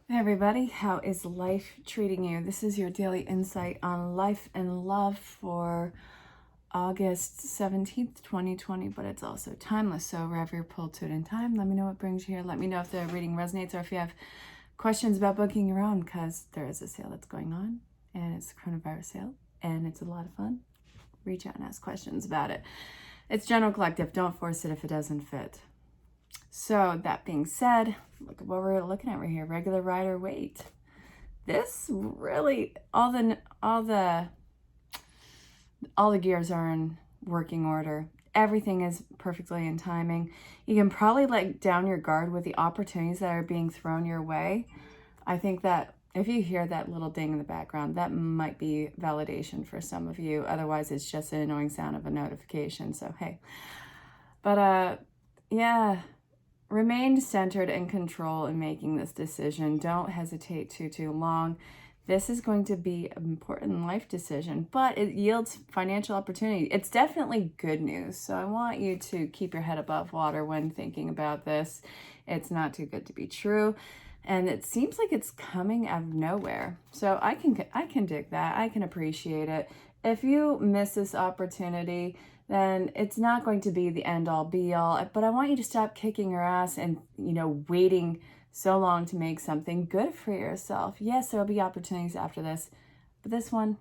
Hey everybody, how is life treating you? This is your daily insight on life and love for August 17th, 2020, but it's also timeless. So wherever you're pulled to it in time, let me know what brings you here. Let me know if the reading resonates or if you have questions about booking your own, because there is a sale that's going on and it's a coronavirus sale and it's a lot of fun. Reach out and ask questions about it. It's general collective. Don't force it if it doesn't fit. So that being said, look at what we're looking at right here. Regular, rider, weight. This really, all the gears are in working order. Everything is perfectly in timing. You can probably let down your guard with the opportunities that are being thrown your way. I think that if you hear that little ding in the background, that might be validation for some of you. Otherwise, it's just an annoying sound of a notification. So, hey. But, yeah. Remain centered and control in making this decision. Don't hesitate too long. This is going to be an important life decision, but it yields financial opportunity. It's definitely good news. So I want you to keep your head above water when thinking about this. It's not too good to be true. And it seems like it's coming out of nowhere. So I can dig that. I can appreciate it. If you miss this opportunity, then it's not going to be the end all be all. But I want you to stop kicking your ass and, waiting so long to make something good for yourself. Yes, there'll be opportunities after this, but this one,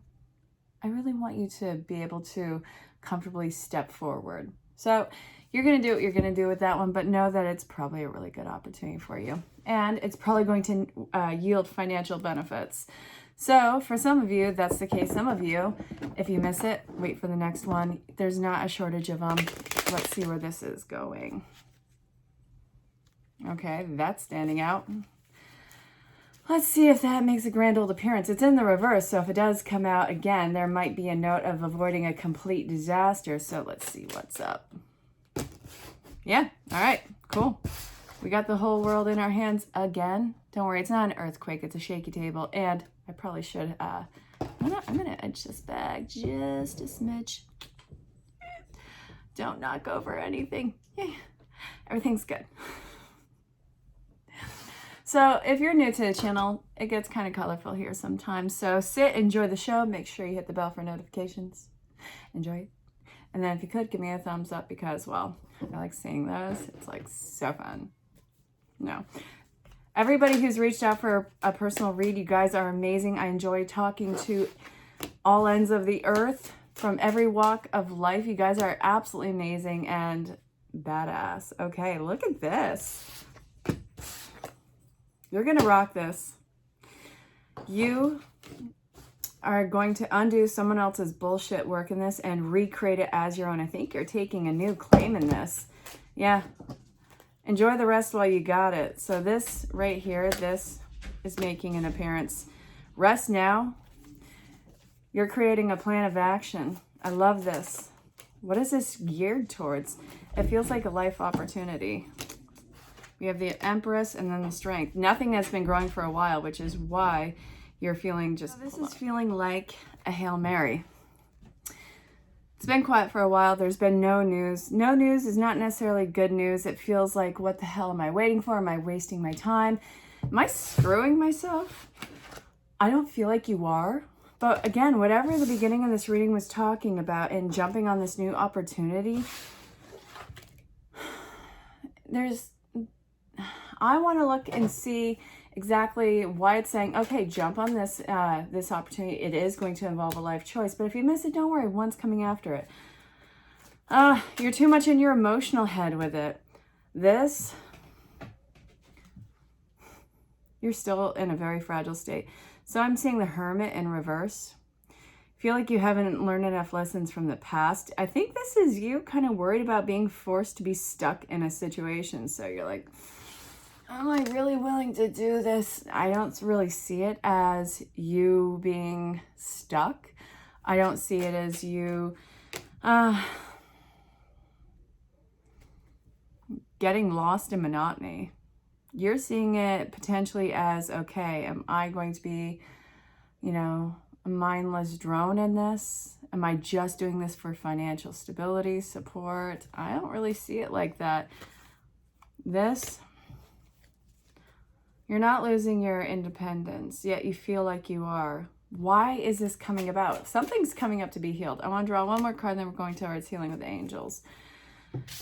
I really want you to be able to comfortably step forward. So you're going to do what you're going to do with that one, but know that it's probably a really good opportunity for you. And it's probably going to yield financial benefits. So for some of you, that's the case. Some of you, if you miss it, wait for the next one. There's not a shortage of them. Let's see where this is going. Okay, that's standing out. Let's see if that makes a grand old appearance. It's in the reverse, so if it does come out again, there might be a note of avoiding a complete disaster. So let's see what's up. Yeah, all right, cool. We got the whole world in our hands again. Don't worry, it's not an earthquake, it's a shaky table. And I probably should, I'm gonna edge this bag just a smidge. Don't knock over anything. Yay. Everything's good. So if you're new to the channel, it gets kind of colorful here sometimes. So sit, enjoy the show. Make sure you hit the bell for notifications. Enjoy it. And then if you could, give me a thumbs up because, well, I like seeing those. It's like so fun. No. Everybody who's reached out for a personal read, you guys are amazing. I enjoy talking to all ends of the earth from every walk of life. You guys are absolutely amazing and badass. Okay, look at this. You're going to rock this. You are going to undo someone else's bullshit work in this and recreate it as your own. I think you're taking a new claim in this. Yeah. Enjoy the rest while you got it. So this right here, this is making an appearance. Rest now. You're creating a plan of action. I love this. What is this geared towards? It feels like a life opportunity. We have the Empress and then the Strength. Nothing that's been growing for a while, which is why you're feeling just... So this is feeling like a Hail Mary. It's been quiet for a while. There's been no news. No news is not necessarily good news. It feels like, what the hell am I waiting for? Am I wasting my time? Am I screwing myself? I don't feel like you are. But again, whatever the beginning of this reading was talking about and jumping on this new opportunity, I want to look and see exactly why it's saying, okay, jump on this this opportunity. It is going to involve a life choice, but if you miss it, don't worry, one's coming after it. You're too much in your emotional head with it. This, you're still in a very fragile state. So I'm seeing the Hermit in reverse. Feel like you haven't learned enough lessons from the past. I think this is you kind of worried about being forced to be stuck in a situation. So you're like, am I really willing to do this? I don't really see it as you being stuck. I don't see it as you getting lost in monotony. You're seeing it potentially as, okay, am I going to be, a mindless drone in this? Am I just doing this for financial stability, support? I don't really see it like that. This, You're not losing your independence, yet you feel like you are. Why is this coming about? Something's coming up to be healed. I want to draw one more card, then we're going towards healing with the angels.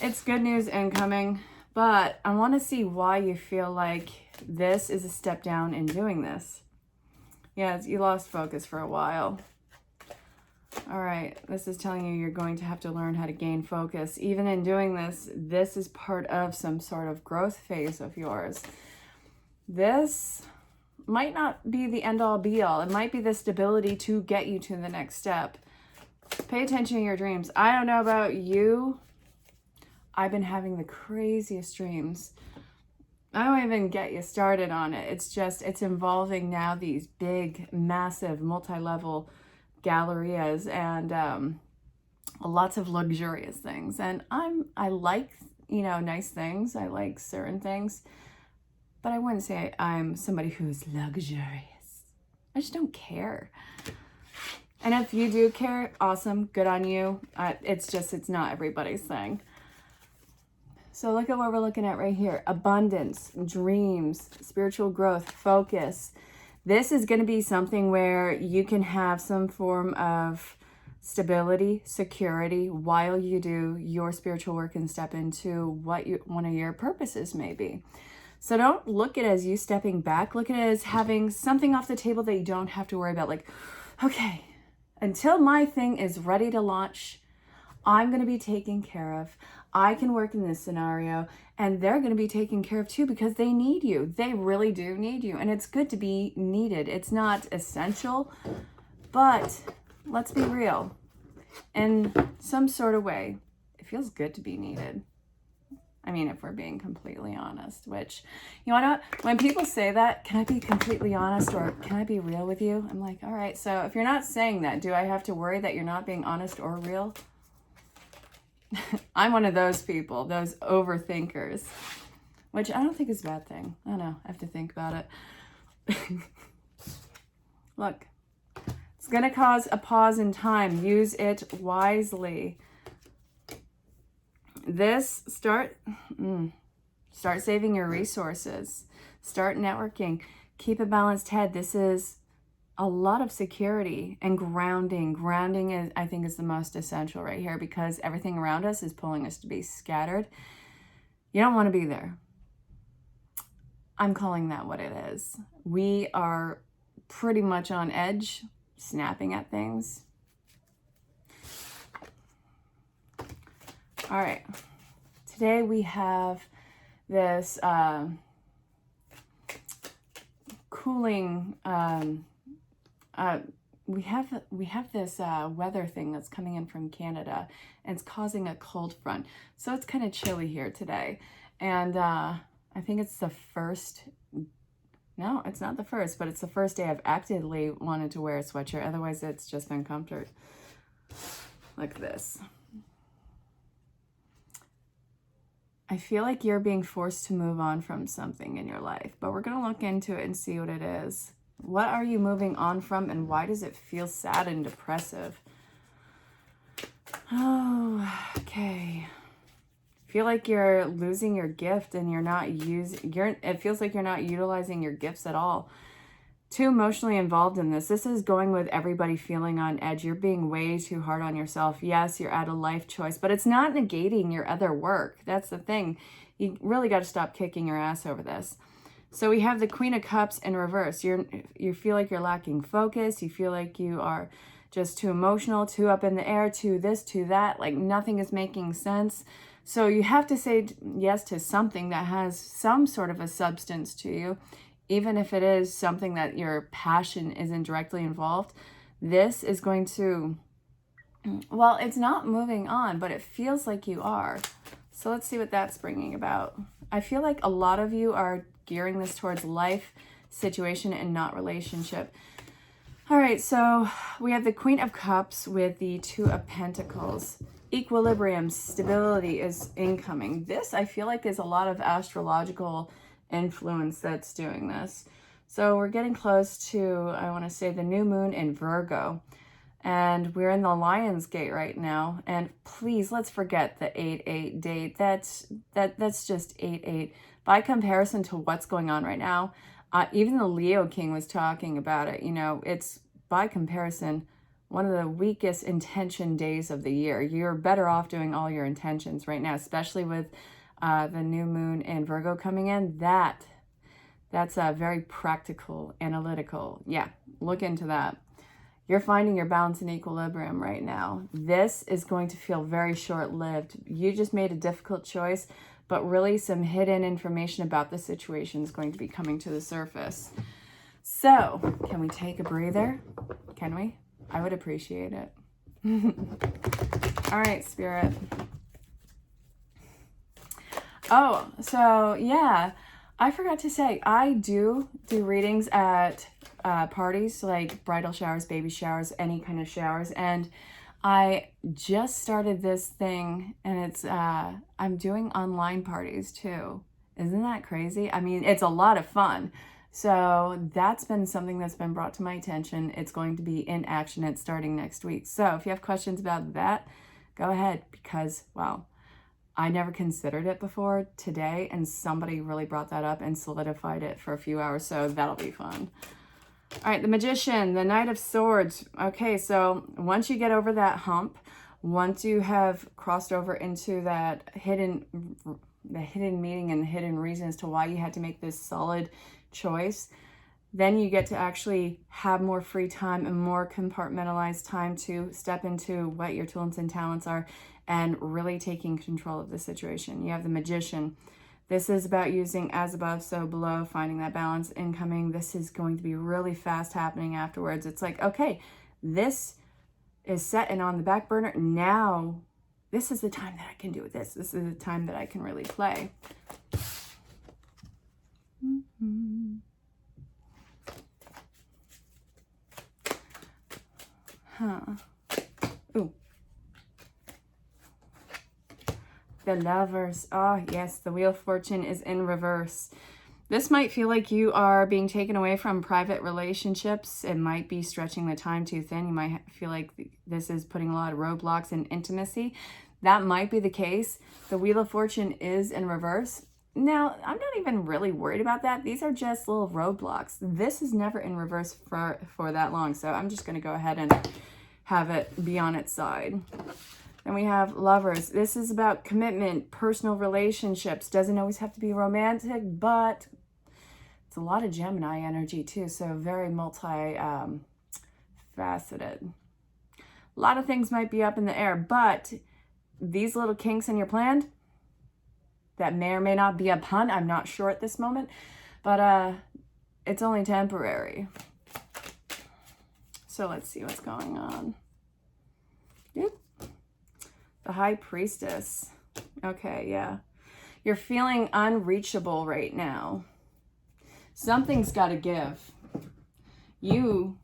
It's good news incoming, but I want to see why you feel like this is a step down in doing this. Yeah, you lost focus for a while. All right, this is telling you you're going to have to learn how to gain focus. Even in doing this, this is part of some sort of growth phase of yours. This might not be the end-all be-all. It might be the stability to get you to the next step. Pay attention to your dreams. I don't know about you. I've been having the craziest dreams. I don't even get you started on it. It's involving now these big, massive, multi-level gallerias and lots of luxurious things. And I like, nice things. I like certain things, but I wouldn't say I'm somebody who's luxurious. I just don't care. And if you do care, awesome, good on you. It's not everybody's thing. So look at what we're looking at right here. Abundance, dreams, spiritual growth, focus. This is going to be something where you can have some form of stability, security while you do your spiritual work and step into what one of your purposes may be. So don't look at it as you stepping back. Look at it as having something off the table that you don't have to worry about. Like, okay, until my thing is ready to launch, I'm going to be taken care of. I can work in this scenario, and they're going to be taken care of too because they need you. They really do need you, and it's good to be needed. It's not essential, but let's be real. In some sort of way, it feels good to be needed. I mean, if we're being completely honest, which, you know what? When people say that, can I be completely honest or can I be real with you? I'm like, all right, so if you're not saying that, do I have to worry that you're not being honest or real? I'm one of those people, those overthinkers, which I don't think is a bad thing. I don't know. I have to think about it. Look, it's going to cause a pause in time. Use it wisely. This, start saving your resources. Start networking. Keep a balanced head. This is a lot of security and grounding. Grounding is, I think, is the most essential right here because everything around us is pulling us to be scattered. You don't want to be there. I'm calling that what it is. We are pretty much on edge, snapping at things. All right. Today we have this cooling we have this weather thing that's coming in from Canada, and it's causing a cold front. So it's kind of chilly here today. And I think it's the first, no, it's not the first, but it's the first day I've actively wanted to wear a sweatshirt. Otherwise, it's just been comfort. Like this. I feel like you're being forced to move on from something in your life, but we're going to look into it and see what it is. What are you moving on from, and why does it feel sad and depressive? Oh, okay. Feel like you're losing your gift and you're not it feels like you're not utilizing your gifts at all. Too emotionally involved in this. This is going with everybody feeling on edge. You're being way too hard on yourself. Yes, you're at a life choice, but it's not negating your other work. That's the thing. You really got to stop kicking your ass over this. So we have the Queen of Cups in reverse. You feel like you're lacking focus. You feel like you are just too emotional, too up in the air, too this, too that. Like nothing is making sense. So you have to say yes to something that has some sort of a substance to you, even if it is something that your passion isn't directly involved. This is going to, well, it's not moving on, but it feels like you are. So let's see what that's bringing about. I feel like a lot of you are gearing this towards life, situation, and not relationship. All right, so we have the Queen of Cups with the Two of Pentacles. Equilibrium, stability is incoming. This, I feel like, is a lot of astrological influence that's doing this. So we're getting close to, I want to say, the new moon in Virgo. And we're in the Lion's Gate right now. And please, let's forget the 8-8 date. That's just 8-8. by comparison to what's going on right now, even the Leo King was talking about it. You know, it's by comparison one of the weakest intention days of the year. You're better off doing all your intentions right now, especially with the new moon in Virgo coming in. That's very practical, analytical. Yeah, look into that. You're finding your balance and equilibrium right now. This is going to feel very short-lived. You just made a difficult choice, but really some hidden information about the situation is going to be coming to the surface. So, can we take a breather? Can we? I would appreciate it. All right, Spirit. Oh, so yeah, I forgot to say, I do readings at parties, like bridal showers, baby showers, any kind of showers. And I just started this thing, and it's, I'm doing online parties too. Isn't that crazy? I mean, it's a lot of fun. So that's been something that's been brought to my attention. It's going to be in action. It's starting next week. So if you have questions about that, go ahead, because, wow, I never considered it before today, and somebody really brought that up and solidified it for a few hours. So that'll be fun. All right, the Magician, the Knight of Swords. Okay, so once you get over that hump, once you have crossed over into that hidden meaning and hidden reason as to why you had to make this solid choice, then you get to actually have more free time and more compartmentalized time to step into what your tools and talents are and really taking control of the situation. You have the Magician. This is about using as above, so below, finding that balance incoming. This is going to be really fast happening afterwards. It's like, okay, this is set and on the back burner. Now, this is the time that I can do this. This is the time that I can really play. Ooh. The Lovers. Oh, yes, the Wheel of Fortune is in reverse. This might feel like you are being taken away from private relationships. It might be stretching the time too thin. You might feel like this is putting a lot of roadblocks in intimacy. That might be the case. The Wheel of Fortune is in reverse. Now, I'm not even really worried about that. These are just little roadblocks. This is never in reverse for that long. So I'm just going to go ahead and have it be on its side. Then we have Lovers. This is about commitment, personal relationships. Doesn't always have to be romantic, but it's a lot of Gemini energy too. So very multi-faceted. A lot of things might be up in the air, but these little kinks in your plan, that may or may not be a pun. I'm not sure at this moment, but it's only temporary. So let's see what's going on. Yep. The High Priestess. Okay, yeah. You're feeling unreachable right now. Something's got to give. You're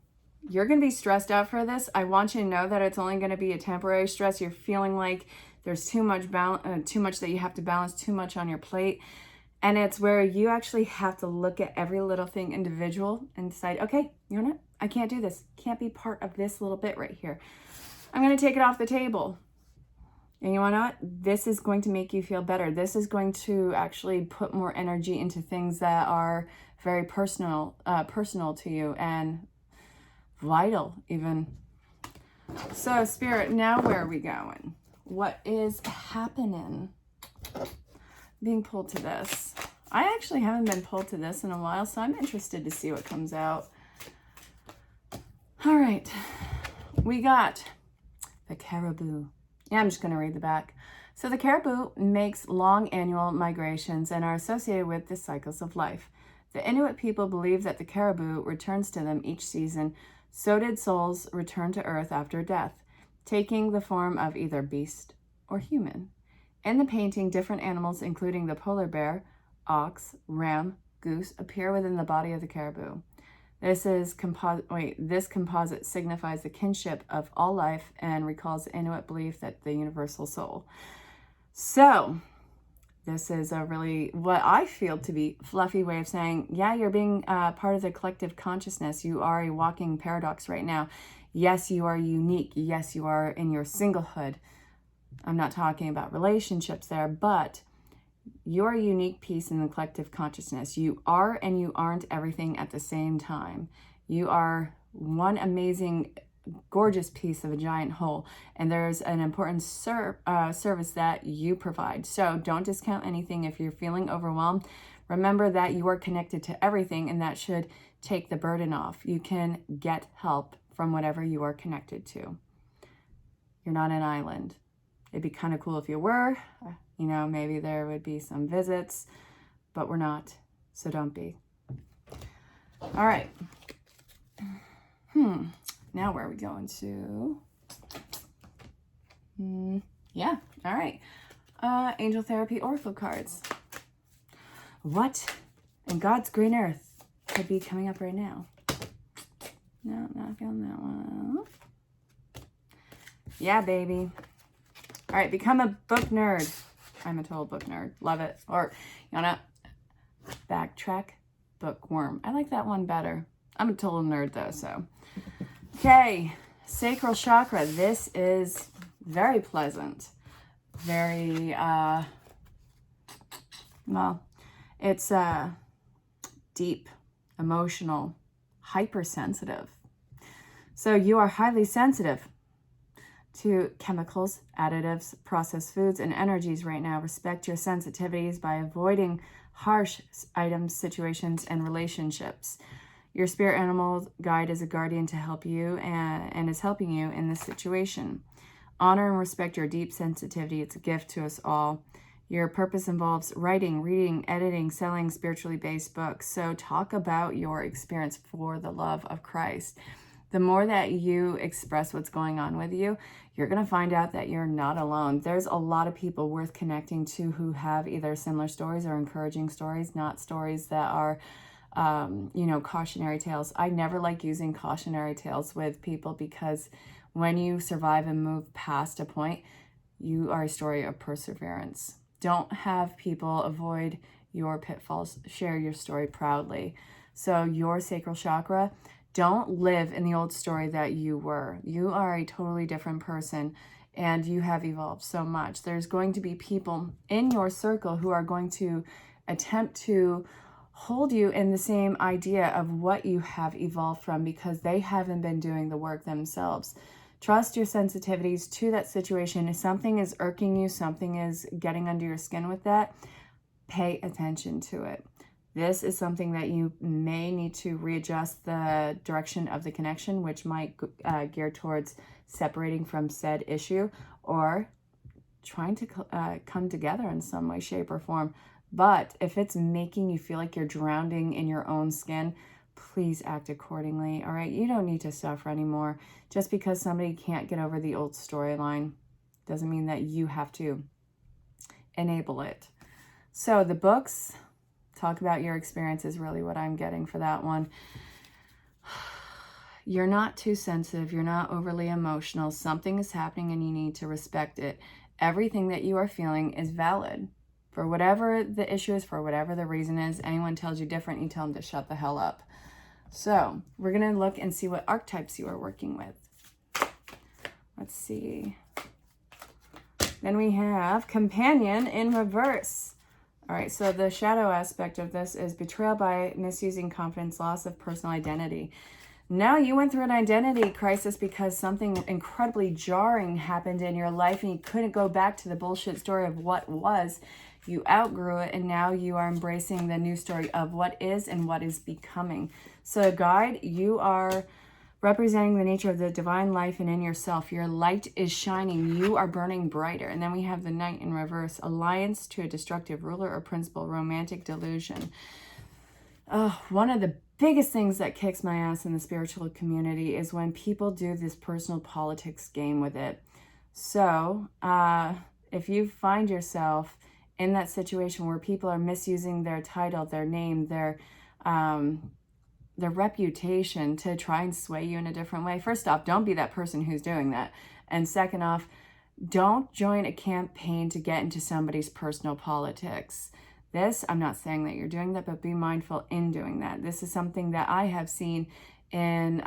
going to be stressed out for this. I want you to know that it's only going to be a temporary stress. You're feeling like there's too much that you have to balance, too much on your plate. And it's where you actually have to look at every little thing individual and decide, okay, you know what? I can't do this. Can't be part of this little bit right here. I'm going to take it off the table. And you know what? This is going to make you feel better. This is going to actually put more energy into things that are very personal to you and vital even. So Spirit, now where are we going? What is happening? Being pulled to this. I actually haven't been pulled to this in a while, so I'm interested to see what comes out. All right. We got the Caribou. Yeah, I'm just going to read the back. So the Caribou makes long annual migrations and are associated with the cycles of life. The Inuit people believe that the caribou returns to them each season. So did souls return to Earth after death, taking the form of either beast or human. In the painting, different animals, including the polar bear, ox, ram, goose, appear within the body of the caribou. This composite signifies the kinship of all life and recalls the Inuit belief that the universal soul. So, this is a really, what I feel to be fluffy way of saying, yeah, you're being part of the collective consciousness. You are a walking paradox right now. Yes, you are unique. Yes, you are in your singlehood. I'm not talking about relationships there, but You're a unique piece in the collective consciousness. You are and you aren't everything at the same time. You are one amazing, gorgeous piece of a giant whole, and there's an important service that you provide. So don't discount anything. If you're feeling overwhelmed, remember that you are connected to everything, and that should take the burden off. You can get help from whatever you are connected to. You're not an island. It'd be kind of cool if you were. You know, maybe there would be some visits, but we're not, so don't be. All right. Now where are we going to? Yeah, all right. Angel Therapy Oracle cards. What in God's green earth could be coming up right now? No, not feeling that one. Yeah, baby. All right, become a book nerd. I'm a total book nerd. Love it. Or, you wanna backtrack? Bookworm. I like that one better. I'm a total nerd though, so. Okay, Sacral Chakra. This is very pleasant. Very, well, it's deep, emotional, hypersensitive. So you are highly sensitive to chemicals, additives, processed foods, and energies right now. Respect your sensitivities by avoiding harsh items, situations, and relationships. Your spirit animal guide is a guardian to help you and is helping you in this situation. Honor and respect your deep sensitivity. It's a gift to us all. Your purpose involves writing, reading, editing, selling spiritually based books. So talk about your experience for the love of Christ. The more that you express what's going on with you, you're going to find out that you're not alone. There's a lot of people worth connecting to who have either similar stories or encouraging stories, not stories that are, cautionary tales. I never like using cautionary tales with people because when you survive and move past a point, you are a story of perseverance. Don't have people avoid your pitfalls. Share your story proudly. So your sacral chakra, don't live in the old story that you were. You are a totally different person and you have evolved so much. There's going to be people in your circle who are going to attempt to hold you in the same idea of what you have evolved from because they haven't been doing the work themselves. Trust your sensitivities to that situation. If something is irking you, something is getting under your skin with that, pay attention to it. This is something that you may need to readjust the direction of the connection, which might gear towards separating from said issue or trying to come together in some way, shape, or form. But if it's making you feel like you're drowning in your own skin, please act accordingly, all right? You don't need to suffer anymore. Just because somebody can't get over the old storyline doesn't mean that you have to enable it. So the books talk about your experience is really what I'm getting for that one. You're not too sensitive. You're not overly emotional. Something is happening and you need to respect it. Everything that you are feeling is valid. For whatever the issue is, for whatever the reason is, anyone tells you different, you tell them to shut the hell up. So we're going to look and see what archetypes you are working with. Let's see. Then we have Companion in reverse. All right, so the shadow aspect of this is betrayal by misusing confidence, loss of personal identity. Now you went through an identity crisis because something incredibly jarring happened in your life and you couldn't go back to the bullshit story of what was. You outgrew it and now you are embracing the new story of what is and what is becoming. So guide, you are representing the nature of the divine life and in yourself. Your light is shining. You are burning brighter. And then we have the Knight in reverse. Alliance to a destructive ruler or principal. Romantic delusion. One of the biggest things that kicks my ass in the spiritual community is when people do this personal politics game with it. So if you find yourself in that situation where people are misusing their title, their name, their reputation to try and sway you in a different way. First off, don't be that person who's doing that. And second off, don't join a campaign to get into somebody's personal politics. This, I'm not saying that you're doing that, but be mindful in doing that. This is something that I have seen in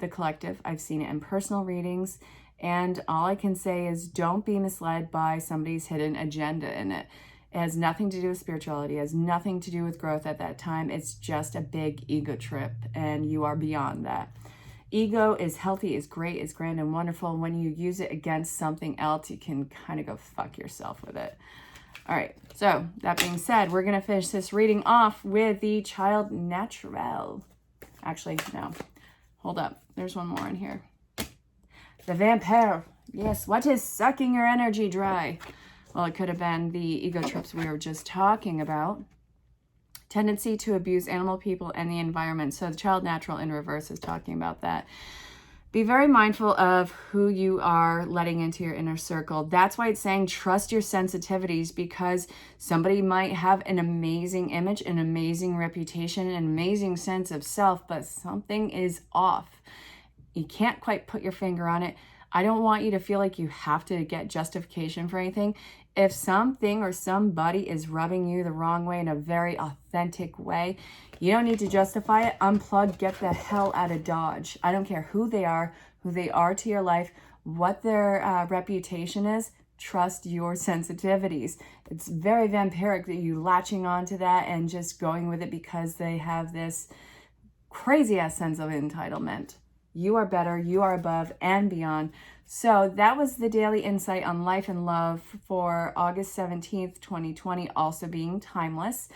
the collective. I've seen it in personal readings. And all I can say is don't be misled by somebody's hidden agenda in it. It has nothing to do with spirituality. It has nothing to do with growth at that time. It's just a big ego trip, and you are beyond that. Ego is healthy, is great, is grand and wonderful. When you use it against something else, you can kind of go fuck yourself with it. All right, so that being said, we're going to finish this reading off with the child natural. Actually, no. Hold up. There's one more in here. The vampire. Yes, what is sucking your energy dry? Well, it could have been the ego trips we were just talking about. Tendency to abuse animal, people, and the environment. So the child natural in reverse is talking about that. Be very mindful of who you are letting into your inner circle. That's why it's saying trust your sensitivities, because somebody might have an amazing image, an amazing reputation, an amazing sense of self, but something is off. You can't quite put your finger on it. I don't want you to feel like you have to get justification for anything. If something or somebody is rubbing you the wrong way in a very authentic way, you don't need to justify it. Unplug, get the hell out of Dodge. I don't care who they are to your life, what their reputation is. Trust your sensitivities. It's very vampiric that you latching onto that and just going with it because they have this crazy ass sense of entitlement. You are better, you are above and beyond. So that was the daily insight on life and love for August 17th, 2020, also being timeless.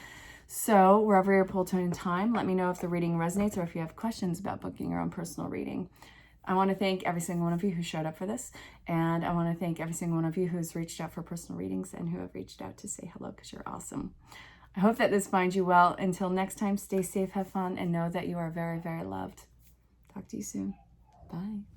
So wherever you're pulled to in time, let me know if the reading resonates or if you have questions about booking your own personal reading. I want to thank every single one of you who showed up for this. And I want to thank every single one of you who's reached out for personal readings and who have reached out to say hello, because you're awesome. I hope that this finds you well. Until next time, stay safe, have fun, and know that you are very, very loved. Talk to you soon. Bye.